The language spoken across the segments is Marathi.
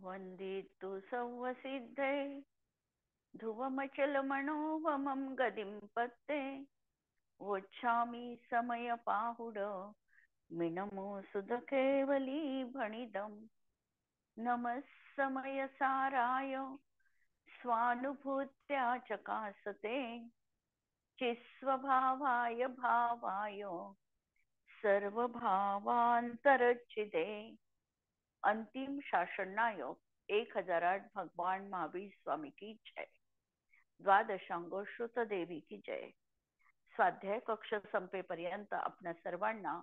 वन्दितु संवसिद्धे ध्रुवमचलमनोवमं गदिं पत्ते वोच्छामि समयपाहुड मिनमो सुधकेवली भणिदम् नमः समयसाराय स्वानुभूत्या चकासते चिस्वभावाय भावाय सर्वभावांतरचिदे। अंतिम शासन नायक 1008 भगवान महावीर स्वामी की जय। द्वादशांग श्रुत देवी की जय। स्वाध्याय कक्ष संपेपर्यंत आपल्या सर्वांना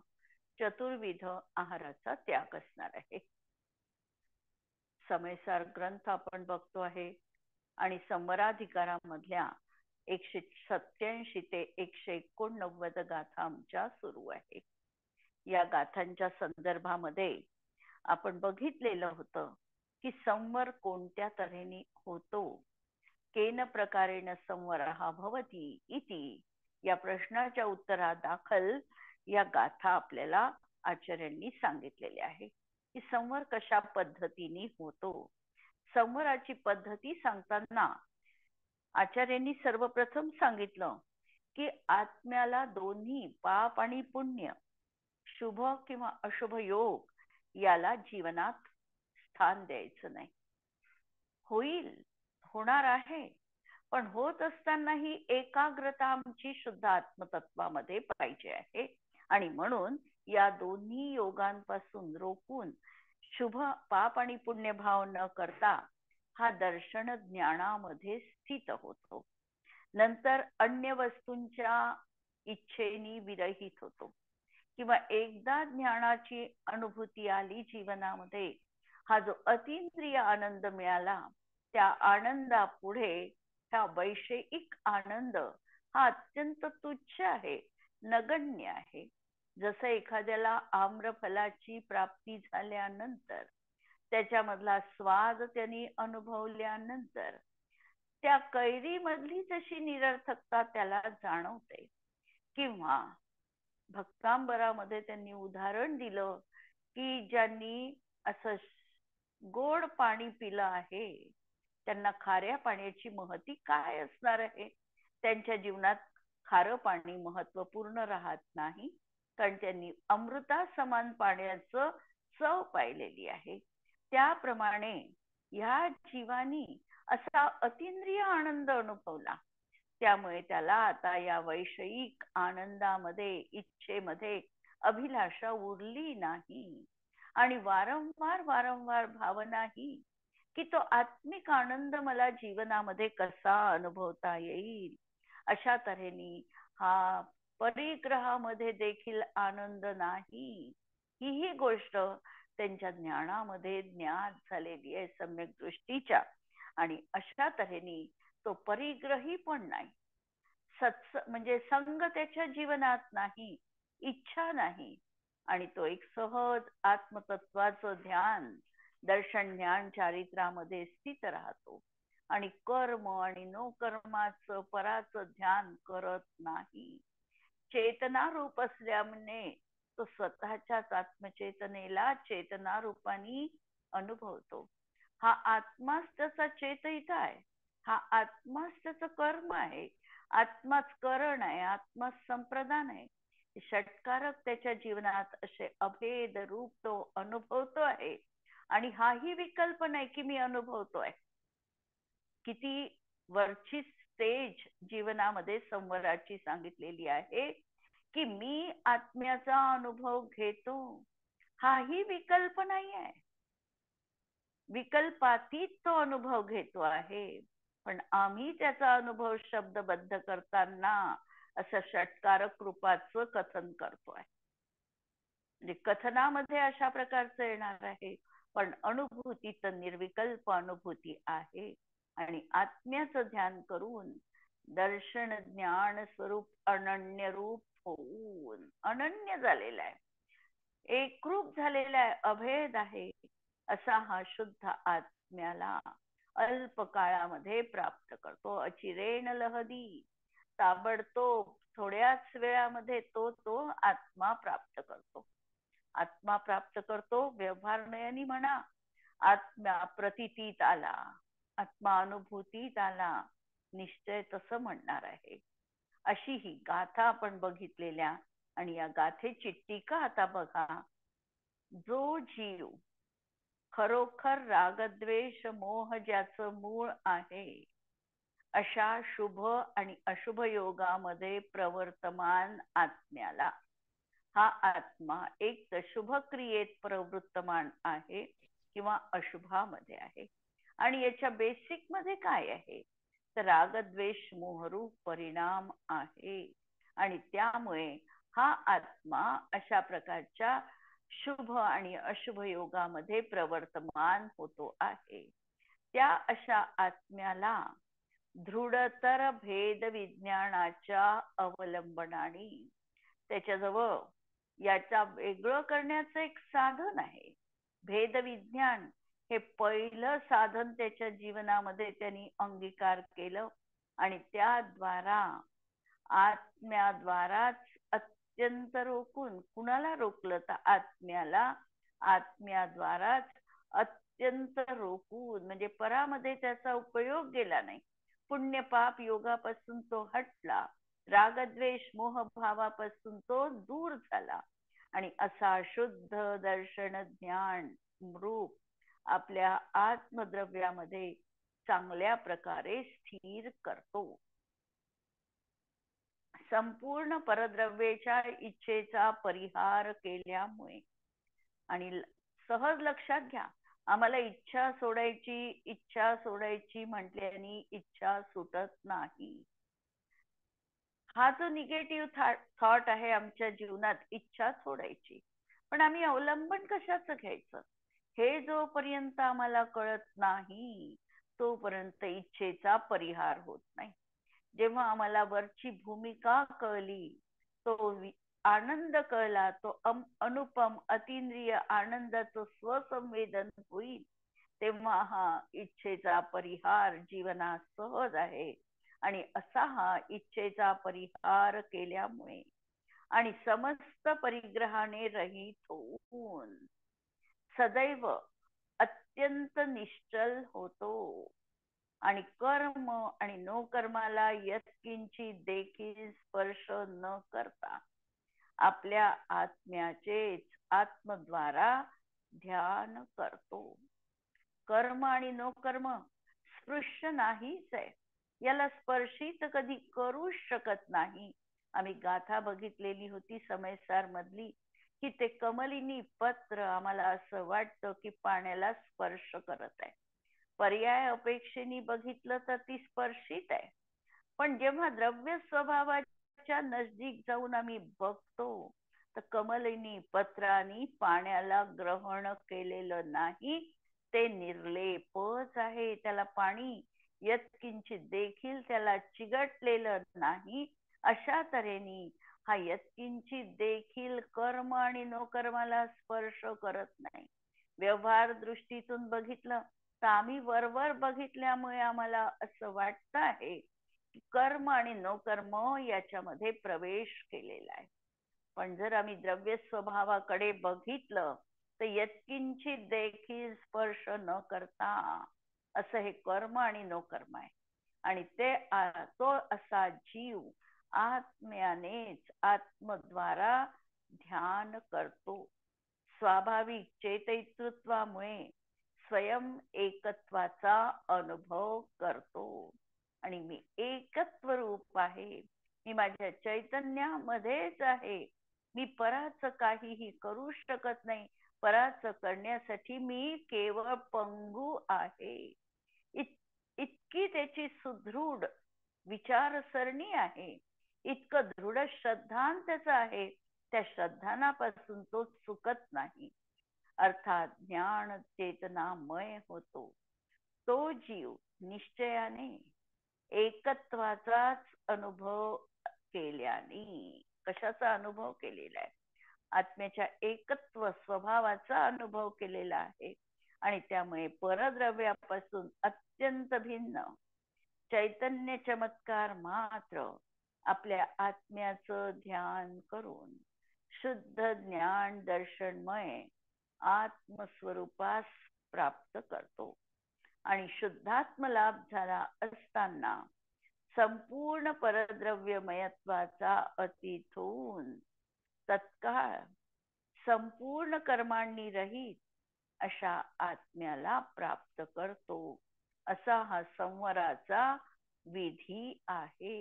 चतुर्विध आहाराचा त्याग असणार आहे। समयसार ग्रंथ आपण बघतो आहे आणि संवराधिकारामधल्या 187 ते 189 गाथा आमच्या सुरू आहे। या गाथांच्या संदर्भामध्ये आपण बघितलेलं होतं की संवर कोणत्या तऱ्हेने होतो, केन प्रकारेण संवरः भवति इति या प्रश्नाच्या उत्तरादाखल या गाथा आपल्याला आचार्यांनी सांगितलेल्या आहे की संवर कशा पद्धतीने होतो। संवराची पद्धती सांगताना आचार्यांनी सर्वप्रथम सांगितलं की आत्म्याला दोन्ही पाप आणि पुण्य, शुभ किंवा अशुभ योग याला जीवनात स्थान द्यायचं नाही। होईल, होणार आहे, पण होत असतानाही एकाग्रता आमची शुद्ध आत्मतत्वामध्ये पाहिजे आहे आणि म्हणून या दोन्ही योगांपासून रोखून शुभ पाप आणि पुण्य भाव न करता हा दर्शन ज्ञानामध्ये स्थित होतो। नंतर अन्य वस्तूंच्या इच्छेनी विरहित होतो किंवा एकदा ज्ञानाची अनुभूती आली जीवनामध्ये, हा जो अतींद्रिय आनंद मिळाला त्या आनंदापुढे हा वैषयिक आनंद हा अत्यंत तुच्छ आहे, नगण्य आहे। जसं एखाद्याला आम्रफलाची प्राप्ती झाल्यानंतर त्याच्यामधला स्वाद त्यांनी अनुभवल्यानंतर त्या कैरीमधली जशी निरर्थकता त्याला जाणवते, किंवा भक्तांबरामध्ये त्यांनी उदाहरण दिलं की ज्यांनी असं गोड पाणी पिलं आहे त्यांना खाऱ्या पाण्याची महती काय असणार आहे। त्यांच्या जीवनात खारं पाणी महत्वपूर्ण राहत नाही, कारण त्यांनी अमृता समान पाण्याचं चव पाहिलेली आहे। त्याप्रमाणे ह्या जीवानी असा अतींद्रिय आनंद अनुभवला, त्यामुळे त्याला आता या वैषयिक आनंदामध्ये, इच्छेमध्ये अभिलाषा उरली नाही आणि वारंवार भावना ही की तो आत्मिक आनंद मला जीवनामध्ये कसा अनुभवता येईल। अशा तऱ्हेने हा परिग्रहामध्ये देखील आनंद नाही, ही गोष्ट त्यांच्या ज्ञानामध्ये ज्ञात झालेली आहे सम्यक दृष्टीच्या, आणि अशा तऱ्हेने तो परिग्रही पण नाही, म्हणजे संग त्याच्या जीवनात नाही, इच्छा नाही, आणि तो एक सहज आत्मतत्वाचं ध्यान, दर्शन ज्ञान चारित्रामध्ये स्थित राहतो आणि कर्म आणि नो कर्माचं पराचं ध्यान करत नाही। चेतना रूप असल्याने तो स्वतःच्याच आत्मचेतनेला चेतना रूपाने अनुभवतो। हा आत्माच त्याचा चेतित आहे, हा आत्माच त्याचं कर्म आहे, आत्माच करण आहे, आत्माच संप्रदान आहे। षटकारक त्याच्या जीवनात असे अभेद रूप तो अनुभवतो आहे, आणि हाही विकल्प नाही की मी अनुभवतोय। किती वरची स्टेज जीवनामध्ये संवराची सांगितलेली आहे की मी आत्म्याचा अनुभव घेतो, हाही विकल्प नाही आहे, विकल्पातीत तो अनुभव घेतो आहे। पण आम्ही त्याचा अनुभव शब्दबद्ध करताना असं षटकारक रूपाचं कथन करतोय, म्हणजे कथनामध्ये अशा प्रकारचं येणार आहे, पण अनुभूती तर निर्विकल्प अनुभूती आहे। आणि आत्म्याचं ध्यान करून दर्शन ज्ञान स्वरूप अनन्य रूप होऊन अनन्य झालेला आहे, एकरूप झालेला आहे, अभेद आहे, असा हा शुद्ध आत्म्याला अल्प काळामध्ये प्राप्त करतो। अचिरेण लहदी, ताबडतोब थोड्याच वेळामध्ये तो आत्मा प्राप्त करतो। आत्मा प्राप्त करतो व्यवहार नयनी म्हणा, आत्मा प्रतीतीत आला, आत्मा अनुभूतीत आला, निश्चय तसं म्हणणार आहे. अशी ही गाथा आपण बघितलेल्या. आणि या गाथेची टीका आता बघा. जो जीव खरोखर रागद्वेष मोह ज्याचं मूळ आहे, अशा शुभ आणि अशुभ योगामध्ये प्रवर्तमान आत्म्याला, हा आत्मा एक तर शुभ क्रियेत प्रवृत्तमान आहे किंवा अशुभामध्ये आहे. आणि याच्या बेसिक मध्ये काय आहे, तर रागद्वेष मोहरूप परिणाम आहे. आणि त्यामुळे हा आत्मा अशा प्रकारच्या शुभ आणि अशुभ योगामध्ये प्रवर्तमान होतो आहे. त्या अशा आत्म्याला दृढतर भेद विज्ञानाच्या अवलंबनाने त्याच्याजवळ याचा वेगळं करण्याचं एक साधन आहे. भेद विज्ञान हे पहिलं साधन त्याच्या जीवनामध्ये त्यांनी अंगीकार केलं. आणि त्याद्वारा आत्म्याद्वाराच अत्यंत रोखून, कुणाला रोखलं तर आत्म्याला, आत्म्याद्वाराच अत्यंत रोखून, म्हणजे परामध्ये त्याचा उपयोग गेला नाही. पुण्य पाप योगापासून तो हटला, रागद्वेष मोहभावापासून तो दूर झाला. आणि असा शुद्ध दर्शन ज्ञान रूप आपल्या आत्मद्रव्यामध्ये चांगल्या प्रकारे स्थिर करतो. संपूर्ण परद्रव्याच्या इच्छेचा परिहार केल्यामुळे. आणि सहज लक्षात घ्या, आम्हाला इच्छा सोडायची म्हटल्याने इच्छा सुटत नाही. हा जो निगेटिव्ह थॉट आहे आमच्या जीवनात, इच्छा सोडायची, पण आम्ही अवलंबन कशाचं घ्यायचं हे जोपर्यंत आम्हाला कळत नाही तोपर्यंत इच्छेचा परिहार होत नाही. जेव्हा आम्हाला वरची भूमिका कळली, तो आनंद कळला, तो अनुपम अतिंद्रिय आनंदाचं स्वसंवेदन होईल, तेव्हा हा इच्छेचा परिहार जीवनात सहज आहे. आणि असा हा इच्छेचा परिहार केल्यामुळे आणि समस्त परिग्रहाने रहित होऊन सदैव अत्यंत निश्चल होतो. आणि कर्म आणि नो कर्माला यत्किंचित देखील स्पर्श न करता आपल्या आत्म्याचेच आत्मद्वारा ध्यान करतो. कर्म आणि नो कर्म स्पृश्य नाहीच आहे, याला स्पर्शी तर कधी करू शकत नाही. आम्ही गाथा बघितलेली होती समयसार मधली, की ते कमलिनी पत्र आम्हाला असं वाटतं की पाण्याला स्पर्श करत आहे. पर्याय अपेक्षेने बघितलं तर ती स्पर्शित आहे. पण जेव्हा द्रव्य स्वभावाच्या नजदीक जाऊन आम्ही बघतो तर कमलिनी पत्रांनी पाण्याला ग्रहण केलेलं नाही, ते निर्लेपच आहे. त्याला पाणी यत्किंचित देखील त्याला चिघटलेलं नाही. अशा तऱ्हेने हा यत्किंचित देखील कर्म आणि नो कर्माला स्पर्श करत नाही. व्यवहार दृष्टीतून बघितलं तर आम्ही वरवर बघितल्यामुळे आम्हाला असं वाटतं आहे की कर्म आणि नो कर्म याच्यामध्ये प्रवेश केलेला आहे. पण जर आम्ही द्रव्य स्वभावाकडे बघितलं तर यत्किंचित देखील स्पर्श न करता असं हे कर्म आणि नो कर्म आहे. आणि तो असा जीव आत्म्यानेच आत्मद्वारा ध्यान करतो. स्वाभाविक चेतयतृत्वामुळे स्वयं एकत्वाचा अनुभव करतो. आणि मी एकत्व रूप आहे, मी माझ्या चैतन्यामध्येच आहे, मी पराचं काहीही करू शकत नाही, पराचं करण्यासाठी मी केवळ पंगू आहे. इतकी त्याची सुदृढ विचारसरणी आहे, इतकं दृढ श्रद्धान त्याचं आहे, त्या श्रद्धानापासून तो चुकत नाही. अर्थात ज्ञान चेतनामय होतो. तो जीव निश्चयाने एकत्वाचाच अनुभव केल्याने, कशाचा अनुभव केलेला आहे, आत्म्याच्या एकत्व स्वभावाचा अनुभव केलेला आहे. आणि त्यामुळे परद्रव्यापासून अत्यंत भिन्न चैतन्य चमत्कार मात्र आपल्या आत्म्याचं ध्यान करून शुद्ध ज्ञान दर्शनमय आत्मस्वरूपास प्राप्त करतो. आणि शुद्धात्म लाभ झाला असताना संपूर्ण परद्रव्यमयत्वाचा अतीत होऊन तत्काळ संपूर्ण कर्मांनी रहित अशा आत्म्याला प्राप्त करतो. असा हा संवराचा विधी आहे.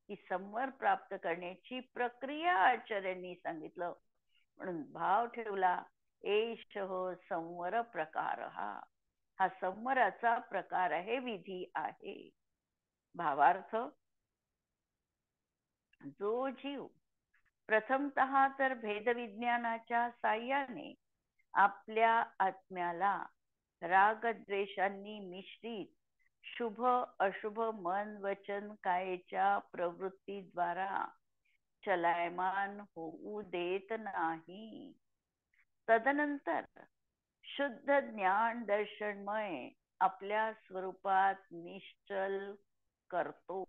ही संवर प्राप्त करण्याची प्रक्रिया आचार्यांनी सांगितलं. म्हणून भाव ठेवला, एष संवर प्रकार. हा संवराचा प्रकार आहे, विधी आहे. भावार्थ, जो जीव प्रथमतः तर भेदविज्ञानाच्या साह्याने आपल्या आत्म्याला रागद्वेषांनी मिश्रित शुभ अशुभ मन वचन कायेच्या प्रवृत्तीद्वारा चलायमान होऊ देत नाही, तदनंतर शुद्ध ज्ञान दर्शनमय आपल्या स्वरूपात निश्चल करतो.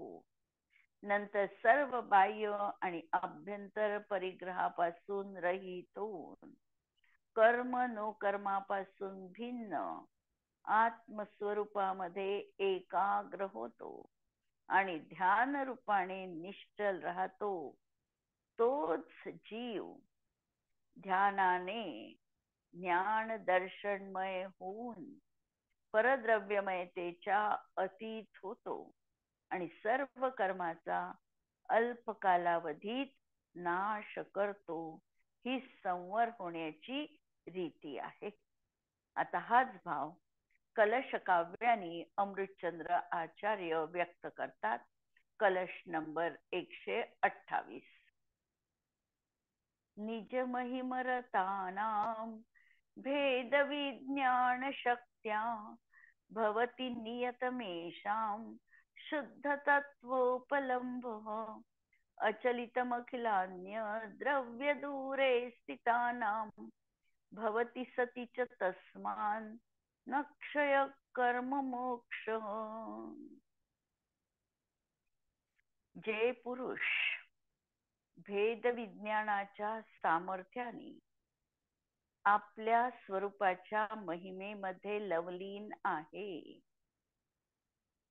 नंतर सर्व बाह्य आणि अभ्यंतर परिग्रहापासून रहित होऊन कर्म नो कर्मापासून भिन्न आत्मस्वरूपामध्ये एकाग्र होतो आणि ध्यान रूपाने निश्चल राहतो. तोच जीव ध्यानाने ज्ञान दर्शनमय होऊन परद्रव्यमयतेच्या अतीत होतो आणि सर्व कर्माचा अल्पकालावधीत नाश करतो. ही संवर होण्याची रीती आहे. आता हाच भाव कलश काव्याने अमृतचंद्र आचार्य व्यक्त करतात. कलश नंबर 128. निज महिमरतानां भेद विज्ञान शक्त्या भवति नियतमेषां शुद्ध तत्वोपलम्भः अचलितमखिलान्य द्रव्य दूरे स्थितानां भवति सति च तस्मान् न क्षय कर्म मोक्ष. जे पुरुष भेद विज्ञानाच्या सामर्थ्याने आपल्या स्वरूपाच्या महिमेमध्ये लवलीन आहे.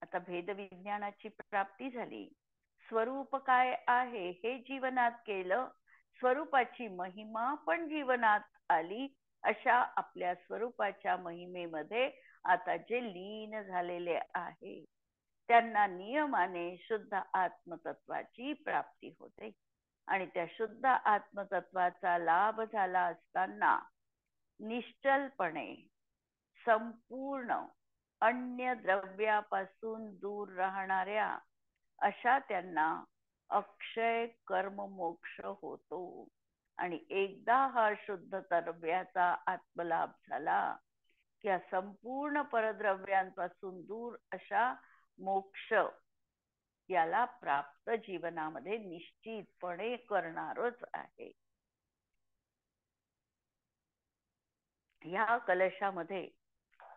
आता भेद विज्ञानाची प्राप्ती झाली, स्वरूप काय आहे हे जीवनात केलं, स्वरूपाची महिमा पण जीवनात आली. अशा आपल्या स्वरूपाच्या महिमेमध्ये आता जे लीन झालेले आहे त्यांना नियमाने शुद्ध आत्मतत्वाची प्राप्ती होते. आणि त्या शुद्ध आत्मतत्वाचा लाभ झाला असताना निश्चलपणे संपूर्ण अन्य द्रव्यापासून दूर राहणाऱ्या अशा त्यांना अक्षय कर्म मोक्ष होतो. आणि एकदा हा शुद्ध द्रव्याचा आत्मलाभ झाला की या संपूर्ण परद्रव्यांपासून दूर अशा मोक्ष याला प्राप्त जीवनामध्ये निश्चितपणे करणारच आहे. या कलशामध्ये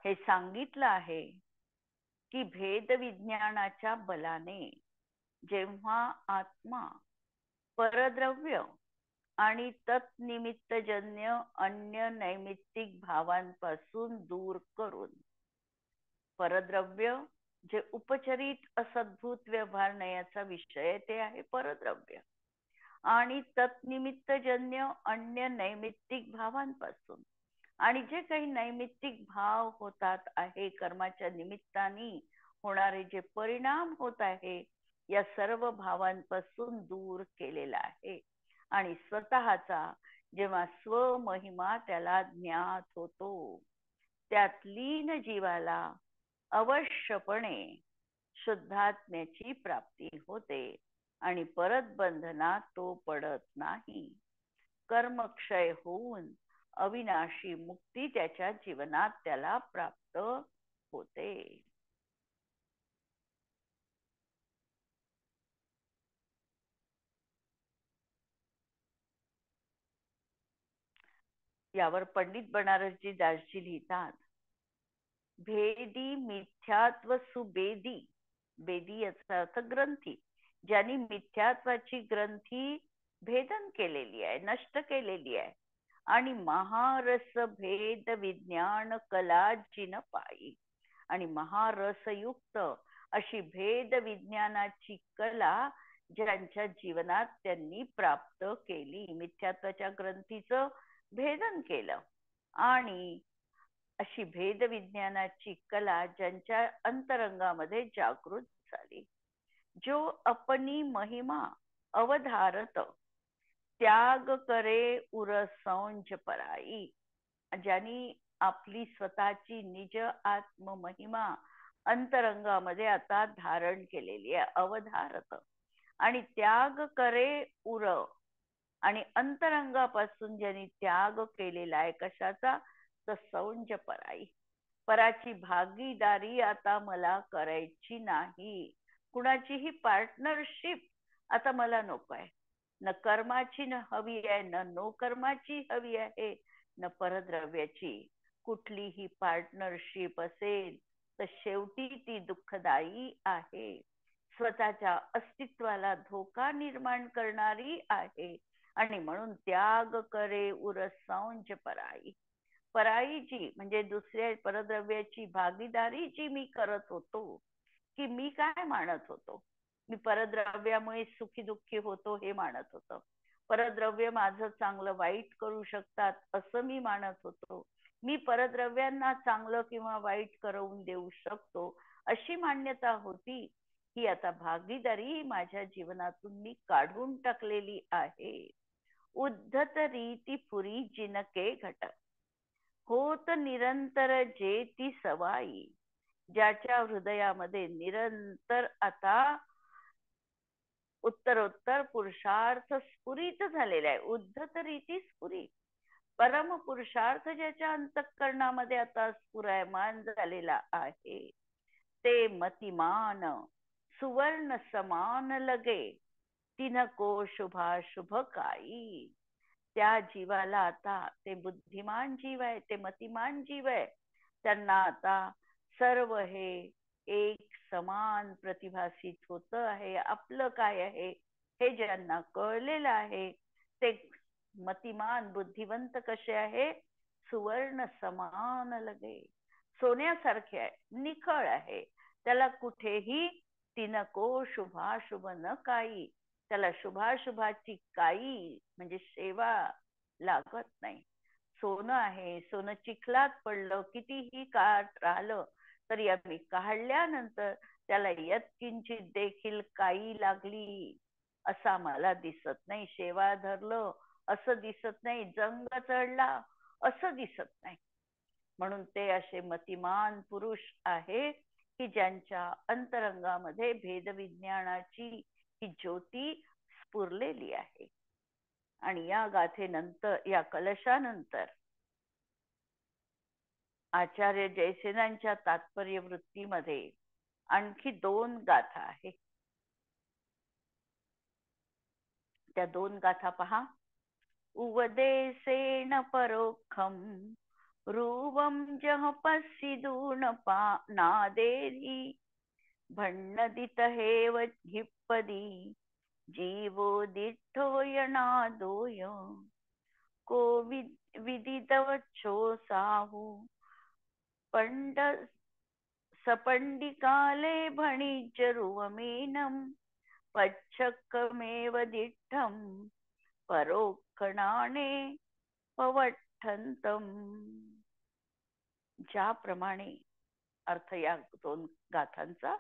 हे सांगितलं आहे की भेद विज्ञानाच्या बलाने जेव्हा आत्मा परद्रव्य आणि तत्निमित्तजन्य अन्य नैमित्तिक भावांपासून दूर करून परद्रव्य जे उपचरित असद्भूत व्यवहार नयाचा विषय ते आहे परद्रव्य, आणि तत्निमित्तजन्य अन्य नैमित्तिक भावांपासून आणि जे काही नैमित्तिक भाव होतात आहे, कर्माच्या निमित्ताने होणारे जे परिणाम होत आहे या सर्व भावांपासून दूर केलेला आहे. आणि स्वतःचा जेव्हा स्वमहिमा त्याला ज्ञात होतो, त्यात लीन जीवाला अवश्यपणे शुद्धात्म्याची प्राप्ती होते आणि परत बंधनात तो पडत नाही. कर्मक्षय होऊन अविनाशी मुक्ती त्याच्या जीवनात त्याला प्राप्त होते. यावर पंडित बनारसजी दासजी लिहितात, भेदी मिथ्यात्व सुबेदी. बेदी याचा अर्थ ग्रंथी, ज्यांनी मिथ्यात्वाची ग्रंथी भेदन केलेली आहे, नष्ट केलेली आहे आणि महारस भेद विज्ञान कला जिन पायी. आणि महारसयुक्त अशी भेद विज्ञानाची कला ज्यांच्या जीवनात त्यांनी प्राप्त केली, मिथ्यात्वाच्या ग्रंथीचं भेदन केलं आणि अशी भेद विज्ञानाची कला ज्यांच्या अंतरंगामध्ये जागृत झाली, जो अपनी महिमा अवधारत त्याग करे उरसौंज पराई. ज्यांनी आपली स्वतःची निज आत्ममहिमा अंतरंगामध्ये आता धारण केलेली आहे, अवधारत, आणि त्याग करे उर, आणि अंतरंगापासून ज्यांनी त्याग केलेला आहे कशाचा, तर सौंज पराई, पराची भागीदारी आता मला करायची नाही, कुणाचीही पार्टनरशिप आता मला नको आहे, न कर्माची न हवी आहे, न नो कर्माची हवी आहे, न परद्रव्याची. कुठलीही पार्टनरशिप असेल तर शेवटी ती दुःखदायी आहे, स्वतःच्या अस्तित्वाला धोका निर्माण करणारी आहे. आणि म्हणून त्याग करे उरसौंज पराई, पराईची म्हणजे दुसऱ्या परद्रव्याची भागीदारी जी मी करत होतो, की मी काय मानत होतो, मी परद्रव्यामुळे सुखी दुःखी होतो हे मानत होतो, परद्रव्य माझं चांगलं वाईट करू शकतात असं मी मानत होतो, मी परद्रव्यांना चांगलं किंवा वाईट करवून देऊ शकतो अशी मान्यता होती. ही आता भागीदारी माझ्या जीवनातून मी काढून टाकलेली आहे. उद्धत रीती पुरी जिनके घट होत निरंतर जे ती सवाई. ज्याच्या हृदयामध्ये निरंतर आता उत्तरोत्तर पुरुषार्थ स्फुरित झालेला आहे, उद्धत रीती स्फुरित, परम पुरुषार्थ ज्याच्या अंतःकरणामध्ये आता स्फुरायमान झालेला आहे, ते मतिमान सुवर्ण समान लगे तिनको शुभाशुभ काही. त्या जीवाला आता, ते बुद्धिमान जीव आहे, ते मतिमान जीव आहे, त्यांना आता सर्व हे एक समान प्रतिभासित होत आहे. आपलं काय आहे हे ज्यांना कळलेलं आहे ते मतिमान बुद्धिवंत कसे आहे, सुवर्ण समान लगे, सोन्यासारखे आहे, निखळ आहे, त्याला कुठेही तिनको शुभाशुभ न काही, त्याला शुभाशुभाची काही म्हणजे सेवा लागत नाही. सोनं आहे, सोनं चिखलात पडलं कितीही काळ राहिलं तरी आम्ही काढल्यानंतर त्याला यत्किंचित देखील काही लागली असा मला दिसत नाही, शेवा धरलं असं दिसत नाही, जंग चढला असं दिसत नाही. म्हणून ते असे मतिमान पुरुष आहे की ज्यांच्या अंतरंगामध्ये भेदविज्ञानाची ही ज्योती स्फुरलेली आहे. आणि या गाथेनंतर, या कलशानंतर आचार्य जयसेनांच्या तात्पर्य वृत्तीमध्ये आणखी 2 गाथा आहे. त्या 2 गाथा पहा. उवदेसेन परोक्षम रूपम जह पस्सिदून नादेरी भण्णदित हेव हिप्पदी जीवो दिठोयनादोय को विदितवच्छो साहू पंड सपंडिकाले भणिजरुवमीनं पच्छक्कमेव दिठ्ठं परोक्षणाने पवठ्ठन्तम्. ज्याप्रमाणे अर्थ या 2 गाथांचा,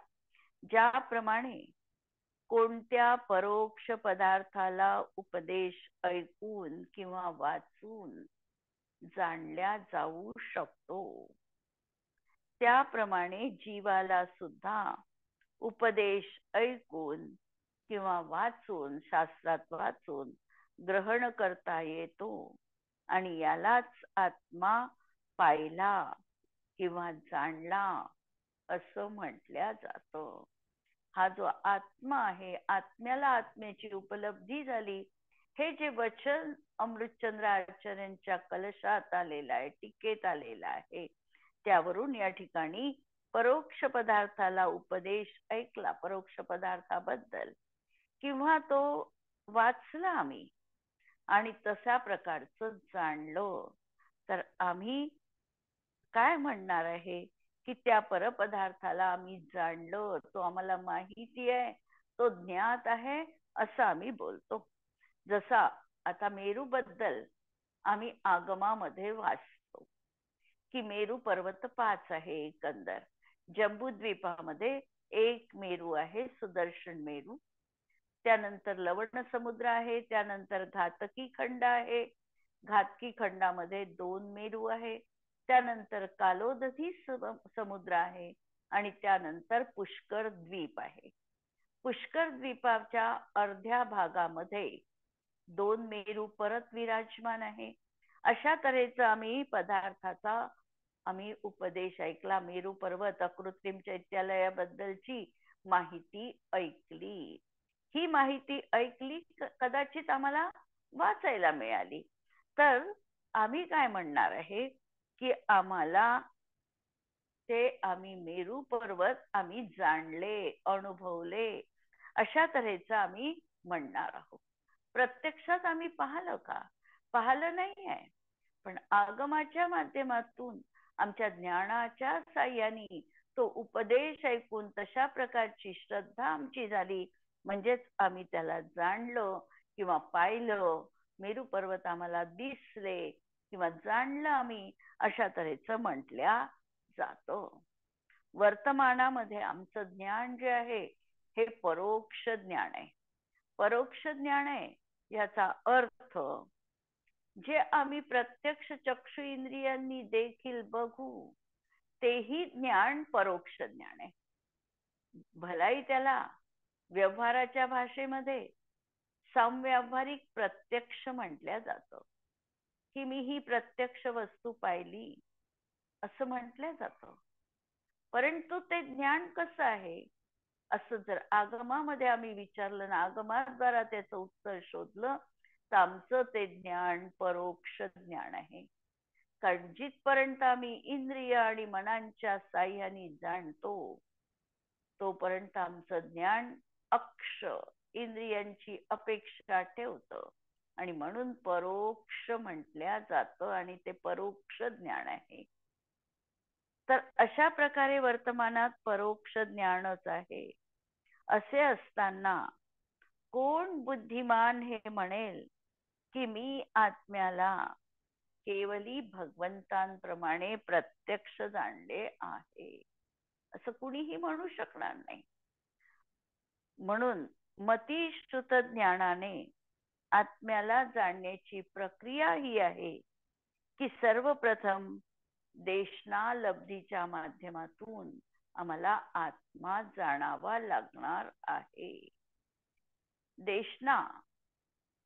ज्याप्रमाणे कोणत्या परोक्ष पदार्थाला उपदेश ऐकून किंवा वाचून जाणल्या जाऊ शकतो, त्याप्रमाणे जीवाला सुद्धा उपदेश ऐकून किंवा वाचून, शास्त्रात वाचून ग्रहण करता येतो. आणि यालाच आत्मा पाहिला किंवा जाणला असं म्हटल्या जातं. हा जो आत्मा आहे, आत्म्याला आत्म्याची उपलब्धी झाली, हे जे वचन अमृतचंद्र आचार्यांच्या कलशात आलेलं आहे, टीकेत आलेलं आहे, त्यावरून या ठिकाणी परोक्ष पदार्थाला उपदेश ऐकला, परोक्ष पदार्थाबद्दल, किंवा तो वाचला आम्ही, आणि तशा प्रकारचं जाणलं तर आम्ही काय म्हणणार आहे की त्या परपदार्थाला आम्ही जाणलं, तो आम्हाला माहिती आहे, तो ज्ञात आहे असं आम्ही बोलतो. जसा आता मेरू बद्दल आम्ही आगमामध्ये वाचतो की मेरू पर्वत 5 आहे एकंदर. जम्बूद्वीपामध्ये एक मेरू आहे, सुदर्शन मेरू. त्यानंतर लवण समुद्र आहे, त्यानंतर घातकी खंड आहे, घातकी खंडामध्ये 2 मेरू आहे, त्यानंतर कालोदधी समुद्र आहे आणि त्यानंतर पुष्कर द्वीप आहे. पुष्कर द्वीपाच्या अर्ध्या भागामध्ये 2 मेरू परत विराजमान आहे. अशा तऱ्हेचा आम्ही पदार्थाचा आम्ही उपदेश ऐकला. मेरू पर्वत अकृत्रिम चैत्यालयाबद्दलची माहिती ऐकली. ही माहिती ऐकली कदाचित आम्हाला वाचायला मिळाली. तर आम्ही काय म्हणणार आहे की आम्हाला ते आम्ही मेरू पर्वत आम्ही जाणले, अनुभवले, अशा तऱ्हेचं आम्ही म्हणणार आहोत. प्रत्यक्षात आम्ही पाहिलं का? पाहिलं नाही आहे, पण आगमाच्या माध्यमातून आमच्या ज्ञानाच्या साह्याने तो उपदेश ऐकून तशा प्रकारची श्रद्धा आमची झाली, म्हणजेच आम्ही त्याला जाणलं किंवा पाहिलं, मेरू पर्वत आम्हाला दिसले किंवा जाणलं आम्ही, अशा तऱ्हेचं म्हटल्या जातं. वर्तमानामध्ये आमचं ज्ञान जे आहे हे परोक्ष ज्ञान आहे. परोक्ष ज्ञान आहे याचा अर्थ जे आम्ही प्रत्यक्ष चक्षु इंद्रियांनी देखील बघू तेही ज्ञान परोक्ष ज्ञान आहे. भलाई त्याला व्यवहाराच्या भाषेमध्ये समव्यावहारिक प्रत्यक्ष म्हटल्या जातं की मी ही प्रत्यक्ष वस्तू पाहिली असं म्हटलं जातं. परंतु ते ज्ञान कसं आहे असं जर आगमामध्ये आम्ही विचारलं ना, आगमाद्वारा त्याचं उत्तर शोधलं तर आमचं ते ज्ञान परोक्ष ज्ञान आहे. कारण जिथपर्यंत आम्ही इंद्रिय आणि मनांच्या साह्याने जाणतो तोपर्यंत आमचं ज्ञान अक्ष इंद्रियांची अपेक्षा ठेवतं आणि म्हणून परोक्ष म्हटल्या जातं आणि ते परोक्ष ज्ञान आहे. तर अशा प्रकारे वर्तमानात परोक्ष ज्ञानच आहे. असे असताना कोण बुद्धिमान हे म्हणेल की मी आत्म्याला केवली भगवंतांप्रमाणे प्रत्यक्ष जाणले आहे, असं कुणीही म्हणू शकणार नाही. म्हणून मतिश्रुत ज्ञानाने आत्म्याला जाणण्याची प्रक्रिया ही आहे की सर्वप्रथम देशनालब्धीच्या माध्यमातून आम्हाला आत्मा जाणावा लागणार आहे. देशना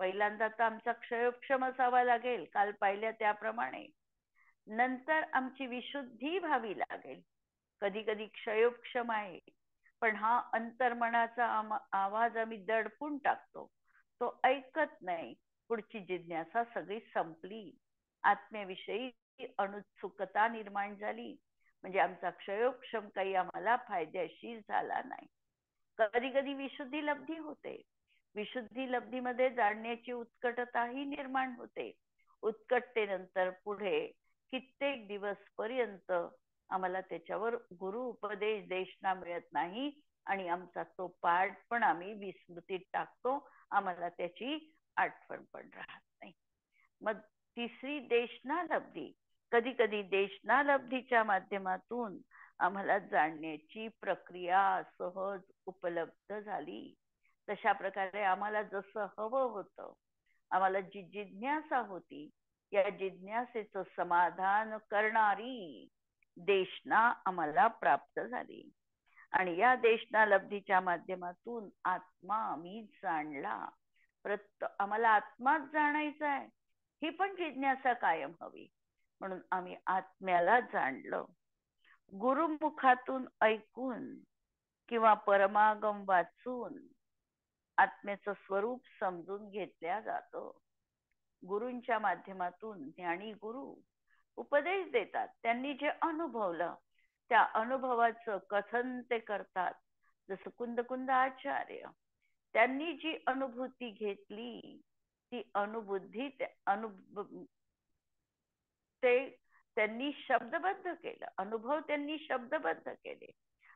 पहिल्यांदा तर आमचा क्षयोक्षम असावा लागेल, काल पाहिल्या त्याप्रमाणे. नंतर आमची विशुद्धी व्हावी लागेल. कधी कधी क्षयोक्षम आहे, पण हा अंतर्मनाचा आवाज आम्ही दडपून टाकतो, तो ऐकत नाही. पुढची जिज्ञासा सगळी संपली, आत्म्याविषयी अनुत्सुकता निर्माण झाली, म्हणजे आमचा क्षयोक्षम काही आम्हाला फायदेशीर झाला नाही. कधी कधी विशुद्धी लब्धी होते, विशुद्धी लब्धीमध्ये जाणण्याची उत्कटताही निर्माण होते. उत्कटतेनंतर पुढे कित्येक दिवस पर्यंत आम्हाला त्याच्यावर गुरु उपदेश देशना मिळत नाही आणि आमचा तो पाठ पण आम्ही विस्मृतीत टाकतो, आम्हाला त्याची आठवण पण राहत नाही. मग तिसरी देशनालब्धी, कधी कधी देशनालब्धीच्या माध्यमातून आम्हाला जाणण्याची प्रक्रिया सहज उपलब्ध झाली. तशा प्रकारे आम्हाला जसं हवं होतं, आम्हाला जी जिज्ञासा होती, या जिज्ञासेचं समाधान करणारी देशना आम्हाला प्राप्त झाली. आणि या देशनालब्धीच्या माध्यमातून आत्मा आम्ही जाणला. आम्हाला आत्माच जाणायचा आहे ही पण जिज्ञासा कायम हवी, म्हणून आम्ही आत्म्याला जाणलं. गुरुमुखातून ऐकून किंवा परमागम वाचून आत्म्याचं स्वरूप समजून घेतल्या जातं. गुरूंच्या माध्यमातून ज्ञानी गुरु उपदेश देतात, त्यांनी जे अनुभवलं त्या अनुभवाचं कथन ते करतात. जसं कुंद आचार्य, त्यांनी जी अनुभूती घेतली ती अनुभूती ते त्यांनी शब्दबद्ध केलं, अनुभव त्यांनी शब्दबद्ध केले.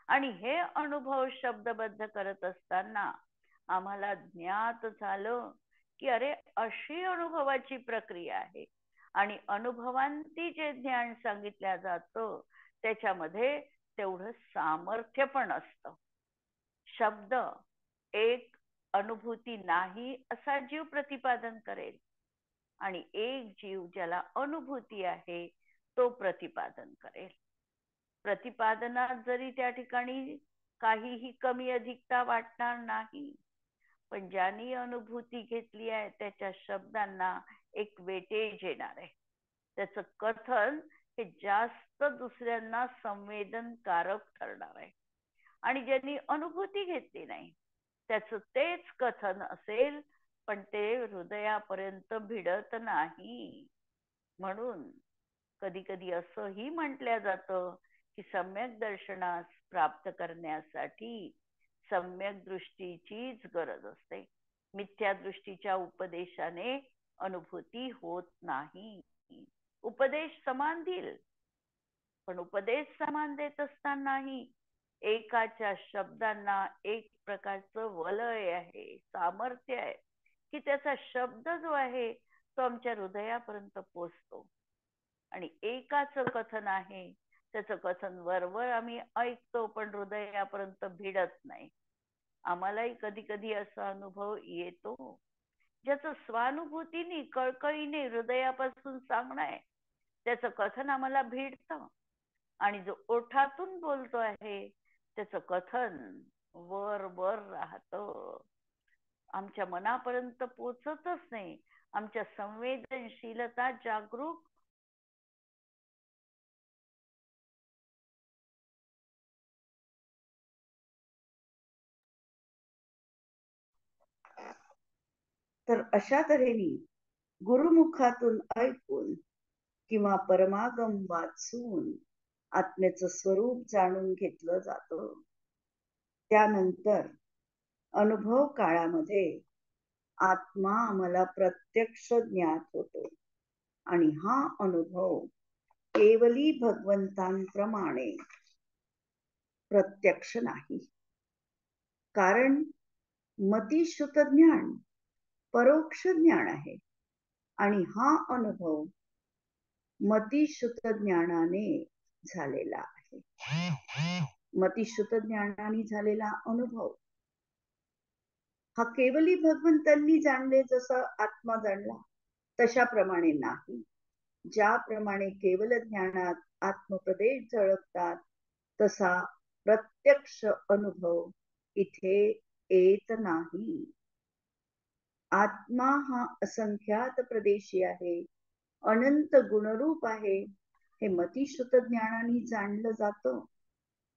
आणि हे अनुभव शब्दबद्ध करत असताना आम्हाला ज्ञात झालं की अरे अशी अनुभवाची प्रक्रिया आहे. आणि अनुभवांती जे ज्ञान सांगितलं जातं त्याच्यामध्ये तेवढं सामर्थ्य पण असतं. शब्द एक अनुभूती नाही असा जीव प्रतिपादन करेल, आणि एक जीव ज्याला अनुभूती आहे तो प्रतिपादन करेल. प्रतिपादनात जरी त्या ठिकाणी काहीही कमी अधिकता वाटणार नाही, पण ज्यांनी अनुभूती घेतली आहे त्याच्या शब्दांना एक वेटेज येणार आहे. त्याचं कथन हे जास्त दुसऱ्यांना संवेदनकारक ठरणार आहे. आणि ज्यांनी अनुभूती घेतली नाही त्याचं तेच कथन असेल, पण ते हृदयापर्यंत भिडत नाही. म्हणून कधी कधी असंही म्हटलं जातं की सम्यक दर्शनास प्राप्त करण्यासाठी सम्यक दृष्टीचीच गरज असते. मिथ्या दृष्टीच्या उपदेशाने अनुभूती होत नाही. उपदेश समान देईल, पण उपदेश समान देत असतानाही एकाच्या शब्दांना एक प्रकारचं वलय आहे, सामर्थ्य आहे की त्याचा शब्द जो आहे तो आमच्या हृदयापर्यंत पोचतो. आणि एकाचं कथन आहे त्याचं कथन वरवर आम्ही ऐकतो पण हृदयापर्यंत भिडत नाही. आम्हालाही कधी कधी असा अनुभव येतो ज्याचं स्वानुभूतीने कळकळीने हृदयापासून सांगणं आहे त्याचं कथन आम्हाला भिडतं, आणि जो ओठातून बोलतो आहे त्याचं कथन वर वर राहतं, आमच्या मनापर्यंत पोचतच नाही. आमच्या संवेदनशीलता जागरूक तर अशा तऱ्हेने गुरुमुखातून ऐकून किंवा परमागम वाचून आत्म्याचं स्वरूप जाणून घेतलं जातं. त्यानंतर अनुभव काळामध्ये आत्मा आम्हाला प्रत्यक्ष ज्ञात होतो. आणि हा अनुभव केवली भगवंतांप्रमाणे प्रत्यक्ष नाही. कारण मतिश्रुत ज्ञान परोक्ष ज्ञान आहे, आणि हा अनुभव मतिश्रुत ज्ञानाने झालेला आहे. मतिश्रुत ज्ञानाने झालेला अनुभव हा केवली भगवंतांनी जाणले जसं आत्मा जाणला तशाप्रमाणे नाही. ज्याप्रमाणे केवल ज्ञानात आत्मप्रदेश झळकतात तसा प्रत्यक्ष अनुभव इथे येत नाही. आत्मा हा असंख्यात प्रदेशी आहे, अनंत गुणरूप आहे. हे मतिश्रुत ज्ञानाने जाणलं जातं,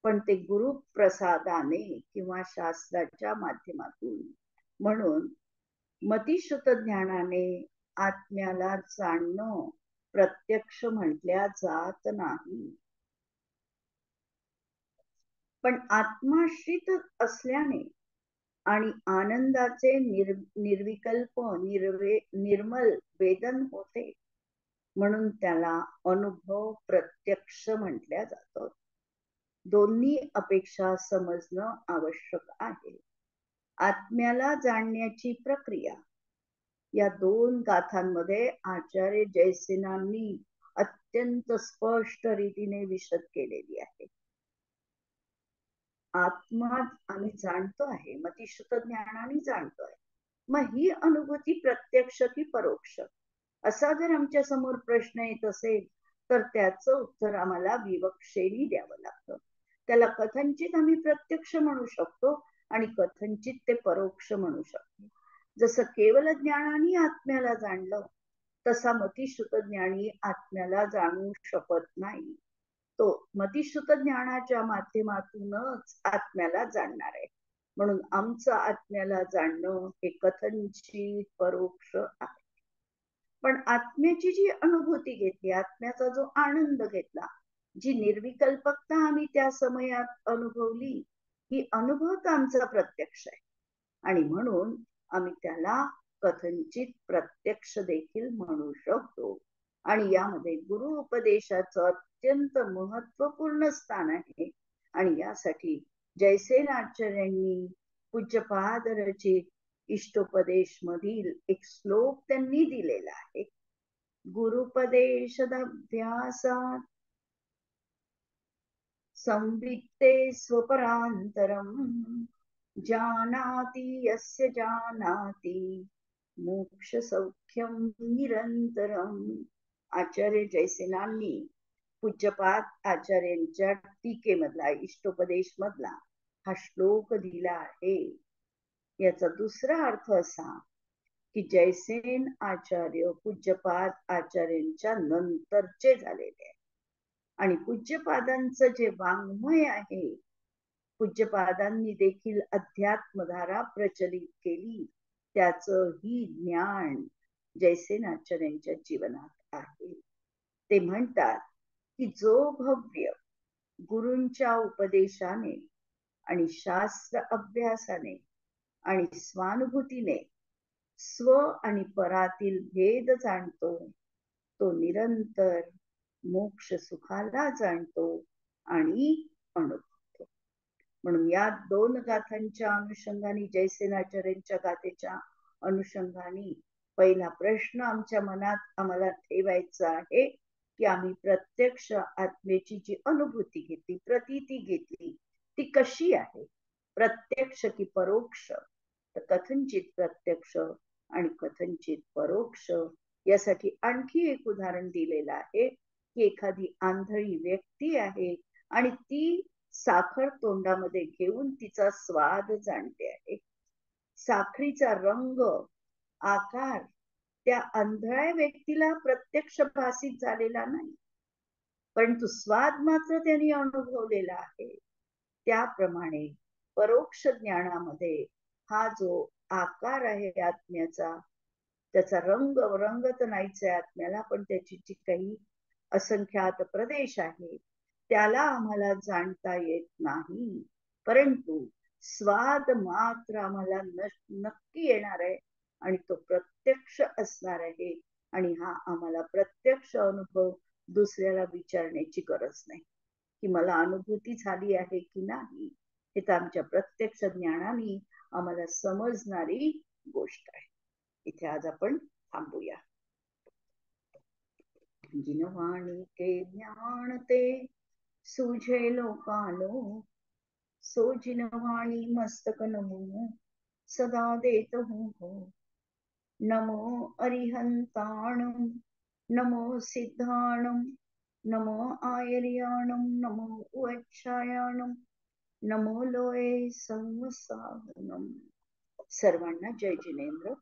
पण ते गुरुप्रसादाने किंवा शास्त्राच्या माध्यमातून. म्हणून मतिश्रुत ज्ञानाने आत्म्याला जाणणं प्रत्यक्ष म्हटल्या जात नाही. पण आत्माश्रित असल्याने आणि आनंदाचे निर्विकल्प निर्मल वेदन होते, म्हणून त्याला अनुभव प्रत्यक्ष म्हटल्या जातं. दोन्ही अपेक्षा समजणं आवश्यक आहे. आत्म्याला जाणण्याची प्रक्रिया या दोन गाथांमध्ये आचार्य जयसेनांनी अत्यंत स्पष्ट रीतीने विशद केलेली आहे. आत्मा आम्ही जाणतो आहे, मतिश्रुत ज्ञानाने जाणतो आहे. मग ही अनुभूती प्रत्यक्ष की परोक्ष, असा जर आमच्या समोर प्रश्न येत असेल तर त्याचं उत्तर आम्हाला विवक्षेने द्यावं लागतं. त्याला कथनचित आम्ही प्रत्यक्ष म्हणू शकतो आणि कथनचित ते परोक्ष म्हणू शकतो. जसं केवल ज्ञानाने आत्म्याला जाणलं तसा मतिश्रुत ज्ञानी आत्म्याला जाणू शकत नाही. तो मतिश्रुत ज्ञानाच्या माध्यमातूनच आत्म्याला जाणणार आहे. म्हणून आमचं आत्म्याला जाणणं हे कथनचित परोक्ष आहे. पण आत्म्याची जी अनुभूती घेतली, आत्म्याचा जो आनंद घेतला, जी निर्विकल्पकता आम्ही त्या समयात अनुभवली, ही अनुभव तर आमचा प्रत्यक्ष आहे. आणि म्हणून आम्ही त्याला कथनचित प्रत्यक्ष देखील म्हणू शकतो. आणि यामध्ये गुरु उपदेशाचं अत्यंत महत्वपूर्ण स्थान आहे. आणि यासाठी जयसेन आचार्यांनी पूज्यपाद रचित इष्टोपदेश मधील एक श्लोक त्यांनी दिलेला आहे. गुरुपदेशदभ्यासात संवित्ते स्वपरांतरम जानाति यस्य जानाति मोक्ष सौख्यम निरंतरम. आचार्य जयसेनांनी पूज्यपाद आचार्यांच्या टीकेमधला इष्टोपदेश मधला हा श्लोक दिला आहे. याचा दुसरा अर्थ असा की जयसेन आचार्य पूज्यपाद आचार्यांच्या नंतरचे झालेले आहे. आणि पूज्यपादांचं जे वाङ्मय आहे, पूज्यपादांनी देखील अध्यात्मधारा प्रचलित केली, त्याचं ही ज्ञान जयसेन आचार्यांच्या जीवनात आहे. ते म्हणतात की जो भव्य गुरूंच्या उपदेशाने आणि शास्त्र अभ्यासाने आणि स्वानुभूतीने स्व आणि परातील भेद जाणतो, तो निरंतर मोक्ष सुखाला जाणतो आणि अनुभवतो. म्हणून या दोन गाथांच्या अनुषंगाने, जयसेनाचार्यांच्या गाथेच्या अनुषंगाने पहिला प्रश्न आमच्या मनात आम्हाला ठेवायचा आहे की आम्ही प्रत्यक्ष आत्मेची जी अनुभूती घेतली, प्रतीती घेतली, ती कशी आहे, प्रत्यक्ष की परोक्ष. तर कथनचित प्रत्यक्ष आणि कथनचित परोक्ष. यासाठी आणखी एक उदाहरण दिलेलं आहे की एखादी आंधळी व्यक्ती आहे आणि ती साखर तोंडामध्ये घेऊन तिचा स्वाद जाणते आहे. साखरीचा रंग, आकार त्या आंधळ्या व्यक्तीला प्रत्यक्ष भासित झालेला नाही, परंतु स्वाद मात्र त्यांनी अनुभवलेला आहे. त्याप्रमाणे परोक्ष ज्ञानामध्ये हा जो आकार आहे आत्म्याचा, त्याचा रंग तर नाहीच आहे आत्म्याला, पण त्याची जी काही असंख्यात प्रदेश आहे त्याला आम्हाला जाणता येत नाही, परंतु स्वाद मात्र आम्हाला नक्की येणार आहे आणि तो प्रत्यक्ष असणार आहे. आणि हा आम्हाला प्रत्यक्ष अनुभव दुसऱ्याला विचारण्याची गरज नाही की मला अनुभूती झाली आहे की नाही. हे तर आमच्या प्रत्यक्ष ज्ञानाने आम्हाला समजणारी गोष्ट आहे. इथे आज आपण थांबूया. जिनवाणी के ज्ञान ते सूझे लोकानो, सो जिनवाणी मस्तक नमो सदा देत हो. नमो अरिहंताणं, नमो सिद्धाणं, नमो आयर्याणं, नमो उच्छायाणं, नमो लोये संवसाहनम. सर्वांना जय जिनेंद्र.